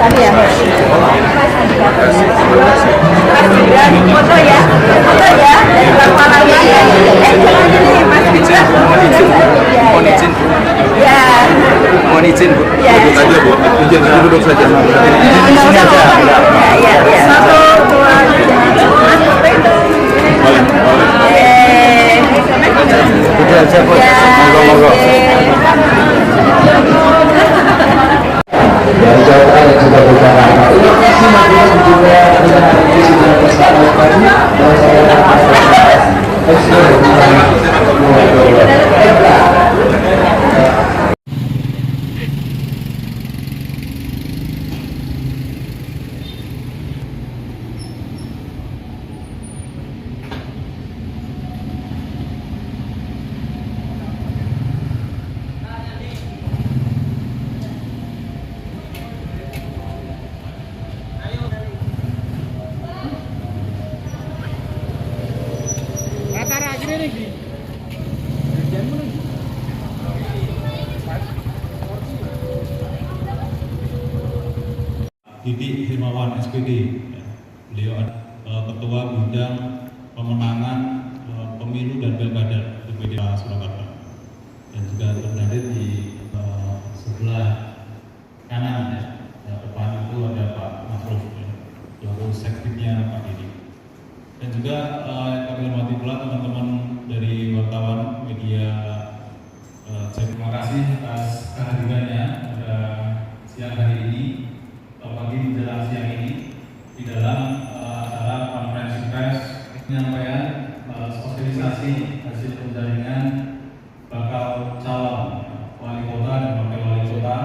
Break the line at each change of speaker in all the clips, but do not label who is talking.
tadi ya. Foto ya, foto ya. Dari belakang lagi ya. Jangan ini Mas Gibran.
Mohon izin Bu.
Ya.
Mohon izin Bu.
Ya.
Duduk saja Bu. Izin duduk saja.
Nggak usah apa-apa. Ya, ya. 1, 2, 3. Mas foto itu.
Boleh. Itu aja Bu. Monggo.
Dari Jawa Tengah dan juga Utara. Ini masih juga dengan di sini bersama kami dan saya
Didik Hermawan SPD, beliau Ketua Bidang Pemenangan Pemilu dan Pilkada DPD Surakarta, dan juga terhadir di sebelah kanan depan itu ada Pak Masruf, lalu sekjennya Pak Didi, dan juga kami hormati pula teman-teman dari wartawan media. Terima kasih atas kehadirannya pada siang hari ini. Pagi menjelang siang ini di dalam acara konferensi pers penyampaian sosialisasi hasil penjaringan bakal calon wali kota dan wakil wali kota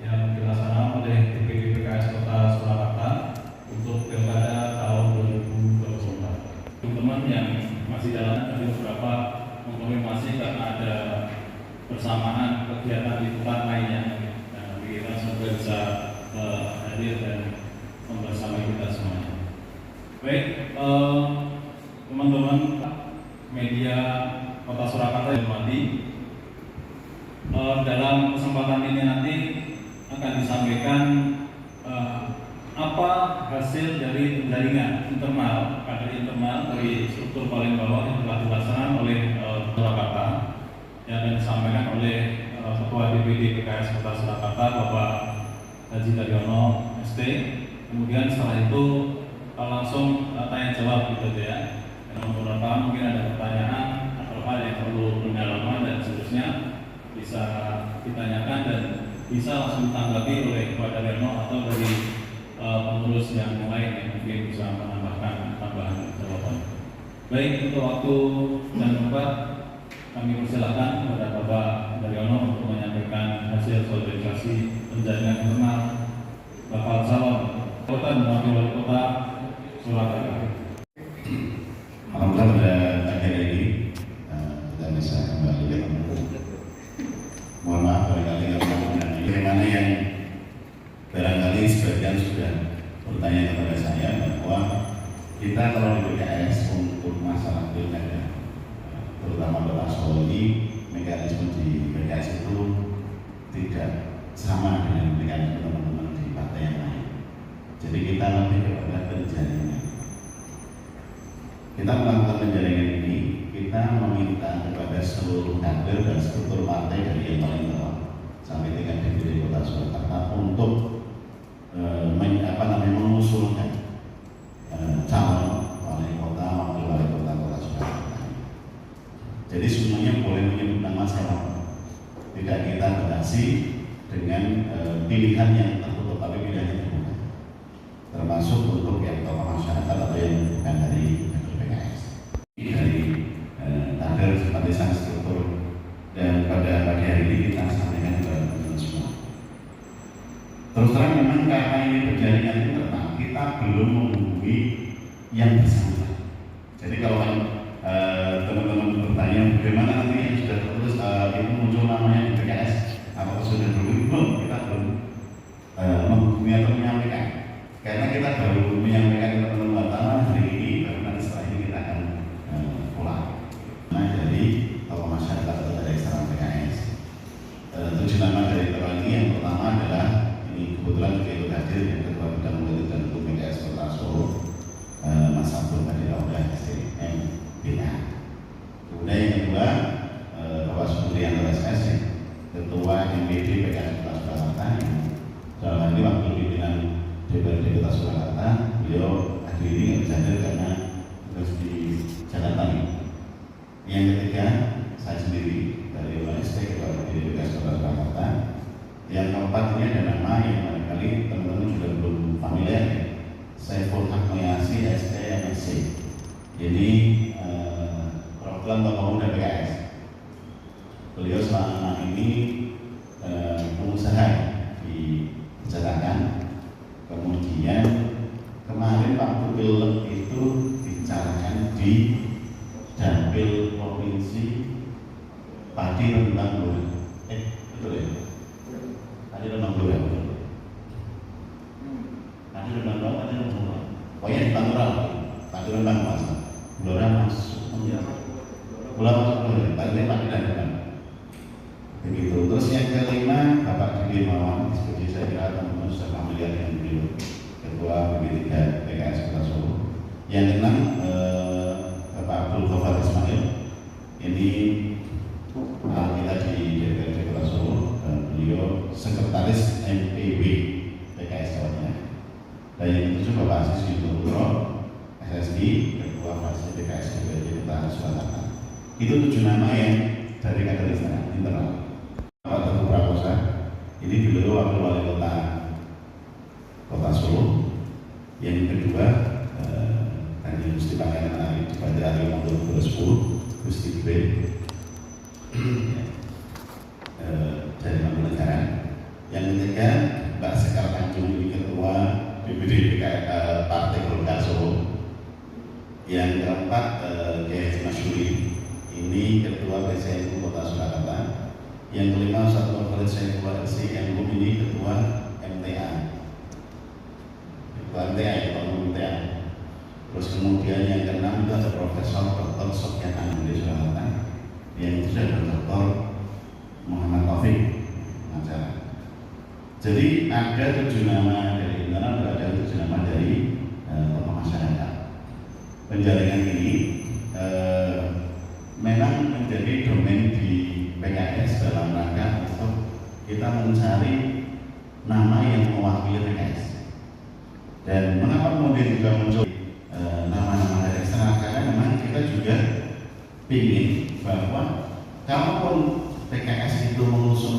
yang dilaksanakan oleh DPD PKS Kota Surakarta untuk pilkada tahun 2024. Teman-teman yang masih dalam tadi beberapa mengkonfirmasi karena ada bersamaan kegiatan liputan lainnya, dan kita semoga bisa hadir dan membersamai kita semuanya. Baik, teman-teman media Kota Surakarta yang hormati, dalam kesempatan ini nanti akan disampaikan apa hasil dari penjaringan internal, kader internal dari struktur paling bawah yang telah dilaksanakan oleh Surakarta, yang akan disampaikan oleh Ketua DPD PKS Kota Surakarta Bapak Haji Daryono ST. Kemudian setelah itu langsung tanya jawab gitu ya. Yang beberapa mungkin ada pertanyaan atau hal yang perlu pendalaman dan seterusnya bisa ditanyakan dan bisa langsung ditanggapi oleh Pak Daryono atau dari pengurus yang lain yang mungkin bisa menambahkan tambahan jawaban. Baik, untuk waktu dan tempat kami persilakan kepada Bapak Daryono untuk menyampaikan hasil sosialisasi penjaringan internal bakal calon kota dan wakil wali kota Surakarta.
Alhamdulillah pada akhir ini kita bisa kembali ketemu. Mohon maaf barangkali bagaimana yang barangkali sebagian sudah bertanya kepada saya bahwa kita kalau di PKS untuk masalah pilkada, terutama Kota Solo ini, mekanisme di PKS itu tidak sama dengan mekanisme teman-teman di partai yang lain. Jadi kita lebih kepada penjaringan. Kita melakukan penjaringan ini, kita meminta kepada seluruh kader dan struktur partai dari yang paling bawah sampai tingkat DPD Kota Surakarta untuk mengusulkan calon wali kota, wakil wali kota Kota Surakarta. Jadi semuanya boleh menyebut nama siapa, tidak kita batasi dengan pilihan yang tertutup, tapi pilihannya terbuka, termasuk untuk yang tokoh masyarakat atau yang bukan dari PKS, dari kader simpatisan struktur. Dan pada pagi hari ini kita sampaikan kepada teman-teman semua. Terus terang memang karena ini berjaringan internal, kita belum menghubungi yang bersangkutan. Jadi kalau teman-teman bertanya bagaimana nanti yang sudah tertulis itu muncul namanya di PKS, apakah sudah belum? Kita belum menghubungi atau menyampaikan, karena kita baru menyampaikan ke teman-teman wartawan hari ini, baru nanti setelah ini kita akan pulang. Nah, jadi tokoh masyarakat atau dari eksternal PKS, 7 nama dari teman ini, yang pertama adalah ini kebetulan juga itu hadir sini ada nama yang barangkali teman-teman juga belum familiar, Saiful Hakmayasi STMSC. Jadi perwakilan tokoh muda PKS. Beliau selama ini pengusaha di Pejataan. Kemudian kemarin waktu pilek itu dibicarakan di Dapil Provinsi Padi Rembang Blora. Betul ya? Padi Rembang Blora. Padi Rembang Blora, Padi Rembang Blora. Pokoknya di Tangerang, Padi Rembang masuk. Blora masuk. Blora masuk Blora. Padi Rembang. Begitu. Terus yang kelima, Bapak Didi Hermawan, seperti saya kira teman-teman sudah familiar dengan beliau, Ketua BB3 PKS Kota Solo. Yang keenam, Bapak Abdul Ghaffar Ismail, ini kita di DPRD Kota Solo, dan beliau Sekretaris MPW PKS Jawa Tengah. Dan yang ketujuh, Bapak Aziz Yudhistira, SSI, Ketua Fraksi PKS DPRD Kota Surakarta. Itu 7 nama yang dari kader internal. Pak Teguh Prakosa, ini beliau wakil wali kota Solo. Yang kedua, tadi Gusti Pakaian Ari di Bandar Ari Motor 2010, Gusti B dari Mangkunegaran. Yang ketiga, Mbak Sekar Tanjung, ini ketua BPD Partai Golkar Solo. Yang keempat, Kiai Masyuri, ini ketua PCNU Kota Surakarta. Yang kelima, Ustaz Nurul Saifullah LC, ini ketua MTA. Ketua MTA, ketua MTA. Terus kemudian yang keenam itu ada Profesor Dr. Sofyan Anand dari Surakarta. Yang itu ada Dr. Muhammad Taufik pengacara. Jadi ada 7 nama dari internal, ada 7 nama dari tokoh masyarakat. Penjaringan ini memang menjadi domain di PKS dalam rangka untuk kita mencari nama yang mewakili PKS. Dan mengapa kemudian juga muncul nama-nama dari eksternal, karena memang kita juga ingin bahwa kalaupun PKS itu mengusung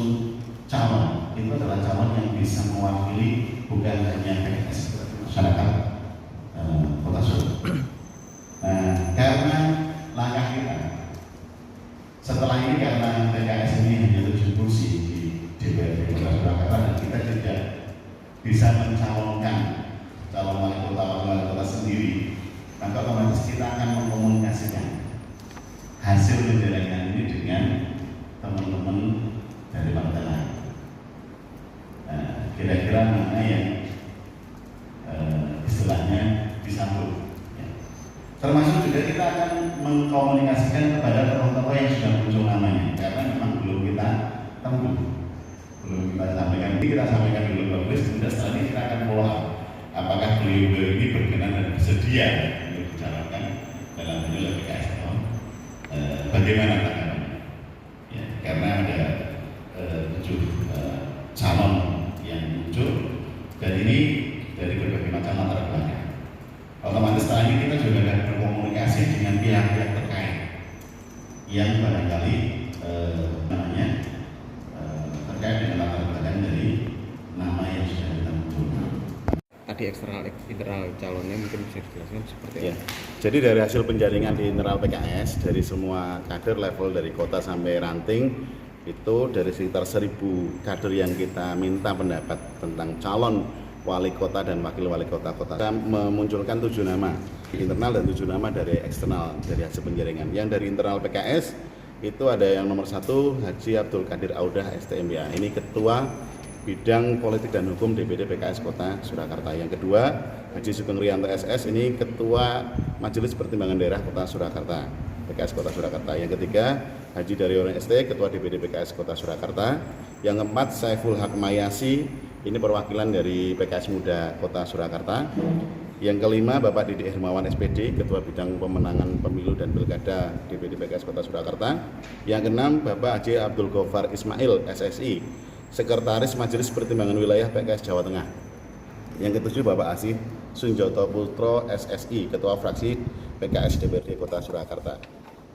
calon, itu adalah calon yang bisa mewakili bukan hanya PKS masyarakat Kota Solo. Nah, karena langkah kita setelah ini, karena PKS ini hanya 7 kursi di DPRD Kota Surakarta dan kita tidak bisa mencalonkan calon wali kota sendiri, maka otomatis kita akan mengkomunikasikan hasil penjaringan ini dengan teman-teman dari partai lain. Kira-kira mana yang istilahnya disambut. Termasuk juga kita akan mengkomunikasikan kepada tokoh-tokoh yang sudah muncul namanya, karena memang belum kita temu, belum kita sampaikan. Jadi kita sampaikan dulu bagus, kemudian setelah ini kita akan follow up apakah beliau ini berkenan dan bersedia untuk dicalonkan dalam pemilu PKS atau bagaimana tanggapannya. Ya, karena ada 7 calon yang muncul dan ini dari berbagai macam latar belakang. Otomatis setelah ini kita juga akan berkomunikasi dengan pihak-pihak terkait yang barangkali terkait dengan latar belakang dari nama yang sudah kita munculkan.
Tadi eksternal internal calonnya mungkin bisa dijelaskan seperti
Ya. Jadi dari hasil penjaringan di internal PKS dari semua kader level dari kota sampai ranting itu dari sekitar 1.000 kader yang kita minta pendapat tentang calon wali kota dan wakil wali kota. Kita memunculkan 7 nama internal dan 7 nama dari eksternal dari hasil penjaringan. Yang dari internal PKS itu ada yang nomor 1 Haji Abdul Qadir Audah STMBA. Ini ketua bidang politik dan hukum DPD PKS Kota Surakarta. Yang kedua Haji Sugeng Rianto SS, ini ketua Majelis Pertimbangan Daerah Kota Surakarta PKS Kota Surakarta. Yang ketiga Haji Daryono ST, ketua DPD PKS Kota Surakarta. Yang keempat Saiful Hakmayasi, ini perwakilan dari PKS Muda Kota Surakarta. Yang kelima Bapak Didi Hermawan SPD, Ketua Bidang Pemenangan Pemilu dan Pilkada DPD PKS Kota Surakarta. Yang keenam Bapak Haji Abdul Ghaffar Ismail SSI, Sekretaris Majelis Pertimbangan Wilayah PKS Jawa Tengah. Yang ketujuh Bapak Asih Sunjoto Putro SSI, Ketua Fraksi PKS DPRD Kota Surakarta.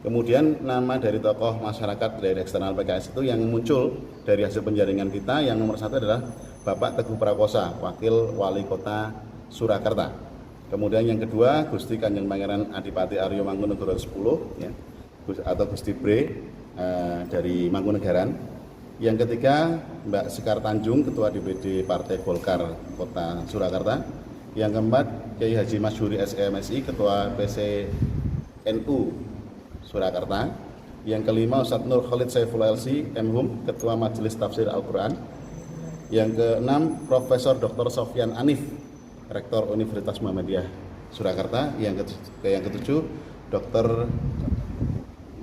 Kemudian nama dari tokoh masyarakat dari eksternal PKS itu yang muncul dari hasil penjaringan kita, yang nomor 1 adalah
Bapak Teguh Prakosa, Wakil Wali Kota Surakarta. Kemudian yang kedua, Gusti Kanjeng Pangeran Adipati Aryo Mangkunagaran 10, ya, atau Gusti Bre dari Mangkunegaran. Yang ketiga, Mbak Sekar Tanjung, Ketua DPD Partai Golkar Kota Surakarta. Yang keempat, Kiai Haji Masyuri SMSI, Ketua PCNU Surakarta. Yang kelima, Ustadz Nur Khalid Saifullah LC, MHUM, Ketua Majelis Tafsir Al-Quran. Yang keenam, Profesor Dr. Sofyan Anif, Rektor Universitas Muhammadiyah Surakarta. Yang ketujuh, Dr.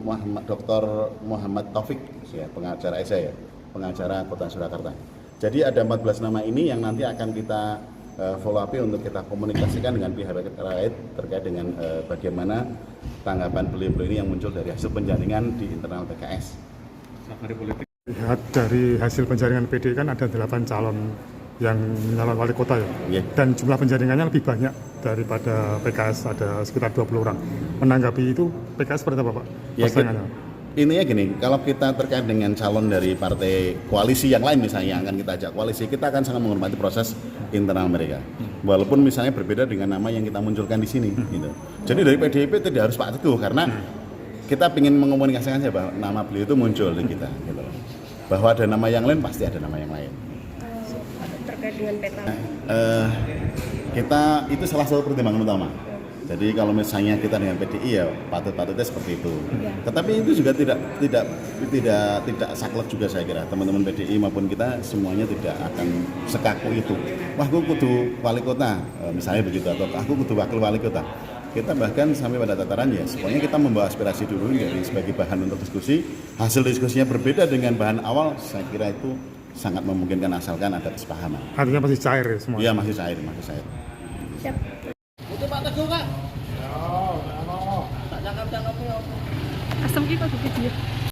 Muhammad Taufik, ya, pengacara saya, pengacara Kota Surakarta. Jadi ada 14 nama ini yang nanti akan kita follow up untuk kita komunikasikan dengan pihak terkait dengan bagaimana tanggapan beliau-beliau ini yang muncul dari hasil penjaringan di internal PKS.
Safari politik.
Lihat dari hasil penjaringan PD kan ada 8 calon yang menyalon wali kota ya.
Yeah.
Dan jumlah penjaringannya lebih banyak daripada PKS, ada sekitar 20 orang. Menanggapi itu PKS seperti apa Pak?
Ya,
Postingannya.
intinya gini, kalau kita terkait dengan calon dari partai koalisi yang lain misalnya yang akan kita ajak koalisi, kita akan sangat menghormati proses internal mereka. Walaupun misalnya berbeda dengan nama yang kita munculkan di sini gitu. Jadi dari PDIP tidak harus Pak Teguh karena kita ingin mengomunikasikan saja bahwa nama beliau itu muncul di kita gitu. Bahwa ada nama yang lain pasti ada nama yang lain.
Terkait dengan peta.
Kita itu salah satu pertimbangan utama. Jadi kalau misalnya kita dengan PDI ya patut-patutnya seperti itu. Tetapi itu juga tidak saklek juga saya kira. Teman-teman PDI maupun kita semuanya tidak akan sekaku itu. Wah, aku kudu wali kota, misalnya begitu, atau aku kudu wakil wali kota. Kita bahkan sampai pada tataran ya, semuanya kita membawa aspirasi dulu dari sebagai bahan untuk diskusi. Hasil diskusinya berbeda dengan bahan awal, saya kira itu sangat memungkinkan asalkan ada kesepahaman.
Artinya masih cair ya semua?
Iya, masih cair, masih cair.
Siap.
Itu Pak Teguh, Kak.
Asam ki kok gitu ya.